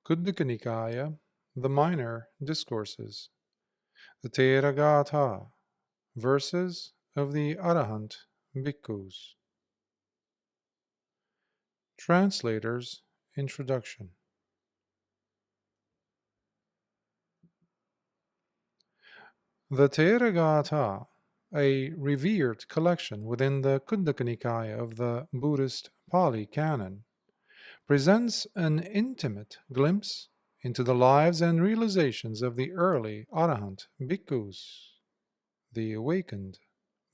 Khuddaka Nikaya, the Minor Discourses, the Theragāthā, verses of the Arahant Bhikkhus. Translator's Introduction. The Theragāthā, a revered collection within the Khuddaka Nikaya of the Buddhist Pali Canon, presents an intimate glimpse into the lives and realizations of the early Arahant Bhikkhus, the awakened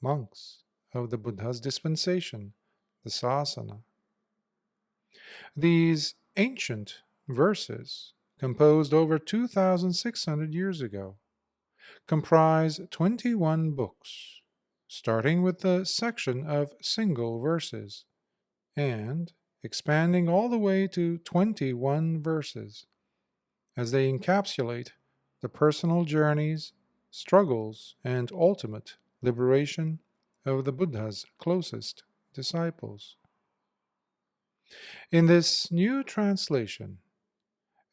monks of the Buddha's dispensation, the Sasana. These ancient verses, composed over 2,600 years ago, comprise 21 books, starting with the section of single verses, and expanding all the way to 21 verses, as they encapsulate the personal journeys, struggles, and ultimate liberation of the Buddha's closest disciples. In this new translation,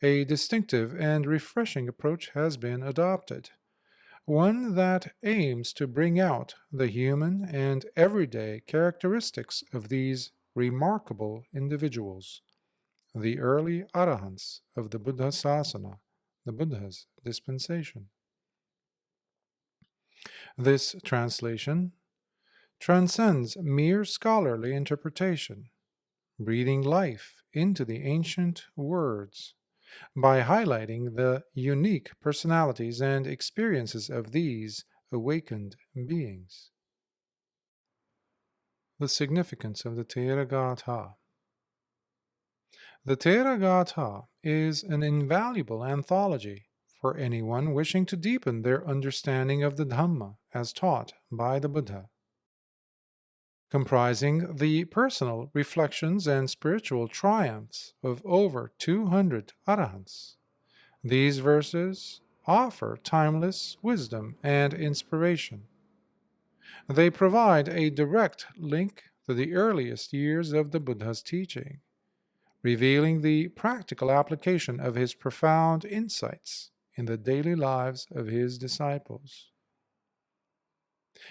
a distinctive and refreshing approach has been adopted, one that aims to bring out the human and everyday characteristics of these remarkable individuals, the early Arahants of the Buddha Sasana, the Buddha's dispensation. This translation transcends mere scholarly interpretation, breathing life into the ancient words by highlighting the unique personalities and experiences of these awakened beings. The significance of the Theragāthā. The Theragāthā is an invaluable anthology for anyone wishing to deepen their understanding of the Dhamma as taught by the Buddha. Comprising the personal reflections and spiritual triumphs of over 200 Arahants, these verses offer timeless wisdom and inspiration. They provide a direct link to the earliest years of the Buddha's teaching, revealing the practical application of his profound insights in the daily lives of his disciples.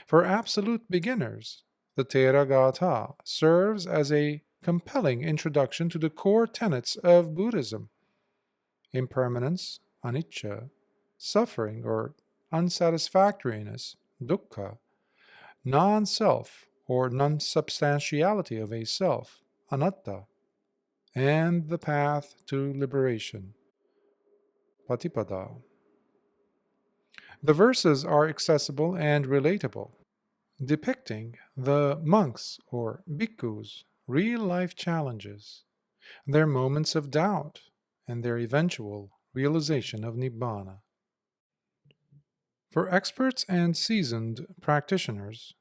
For absolute beginners, the Theragāthā serves as a compelling introduction to the core tenets of Buddhism: impermanence, anicca, suffering or unsatisfactoriness, dukkha, non-self or non-substantiality of a self, anatta, and the path to liberation, patipada. The verses are accessible and relatable, depicting the monks' or bhikkhus' real-life challenges, their moments of doubt, and their eventual realization of nibbana. For experts and seasoned practitioners,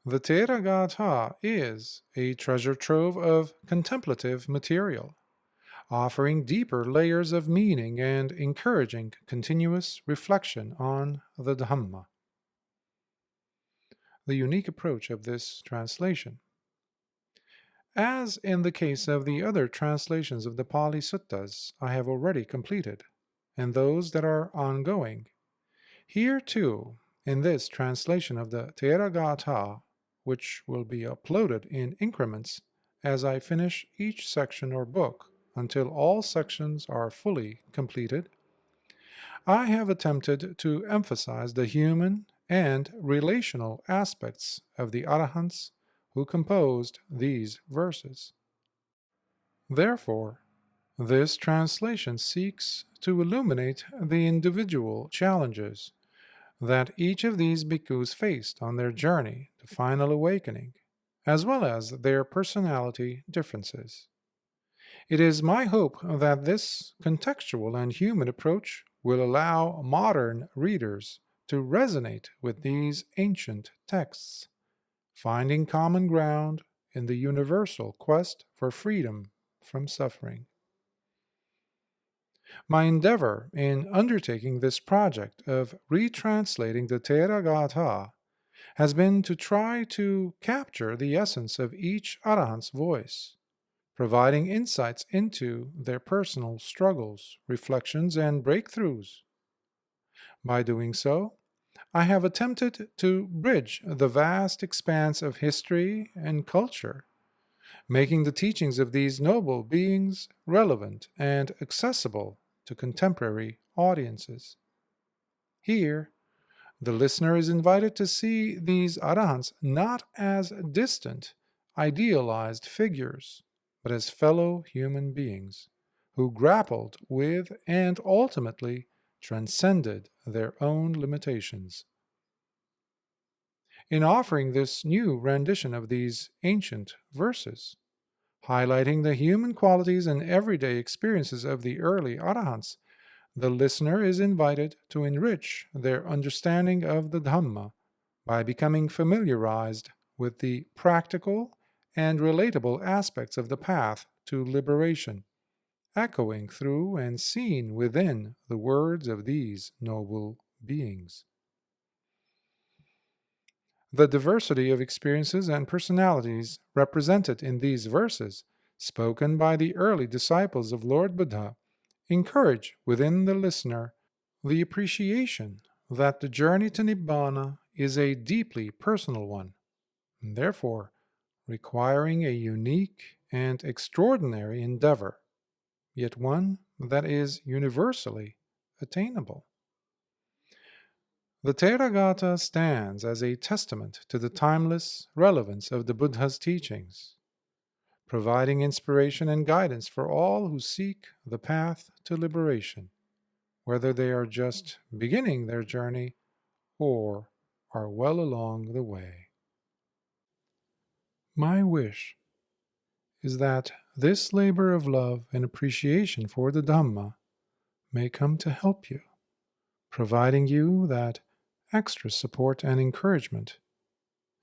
the Theragāthā is a treasure trove of contemplative material, offering deeper layers of meaning and encouraging continuous reflection on the Dhamma. The unique approach of this translation. As in the case of the other translations of the Pali Suttas I have already completed, and those that are ongoing, here too, in this translation of the Theragāthā, which will be uploaded in increments as I finish each section or book until all sections are fully completed, I have attempted to emphasize the human and relational aspects of the Arahants who composed these verses. Therefore, this translation seeks to illuminate the individual challenges that each of these bhikkhus faced on their journey to final awakening, as well as their personality differences. It is my hope that this contextual and human approach will allow modern readers to resonate with these ancient texts, finding common ground in the universal quest for freedom from suffering. My endeavor in undertaking this project of retranslating the Theragāthā has been to try to capture the essence of each Arahant's voice, providing insights into their personal struggles, reflections, and breakthroughs. By doing so, I have attempted to bridge the vast expanse of history and culture, making the teachings of these noble beings relevant and accessible to contemporary audiences. Here, the listener is invited to see these arahants not as distant, idealized figures, but as fellow human beings who grappled with and ultimately transcended their own limitations. In offering this new rendition of these ancient verses, highlighting the human qualities and everyday experiences of the early arahants, the listener is invited to enrich their understanding of the Dhamma by becoming familiarized with the practical and relatable aspects of the path to liberation, echoing through and seen within the words of these noble beings. The diversity of experiences and personalities represented in these verses, spoken by the early disciples of Lord Buddha, encourage within the listener the appreciation that the journey to Nibbana is a deeply personal one, and therefore requiring a unique and extraordinary endeavor, yet one that is universally attainable. The Theragata stands as a testament to the timeless relevance of the Buddha's teachings, providing inspiration and guidance for all who seek the path to liberation, whether they are just beginning their journey or are well along the way. My wish is that this labor of love and appreciation for the Dhamma may come to help you, providing you that extra support and encouragement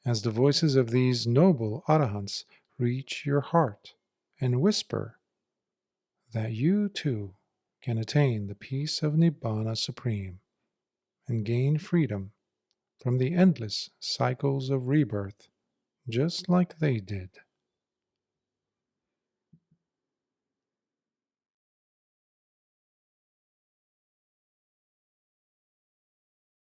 as the voices of these noble arahants reach your heart and whisper that you too can attain the peace of Nibbana Supreme and gain freedom from the endless cycles of rebirth just like they did.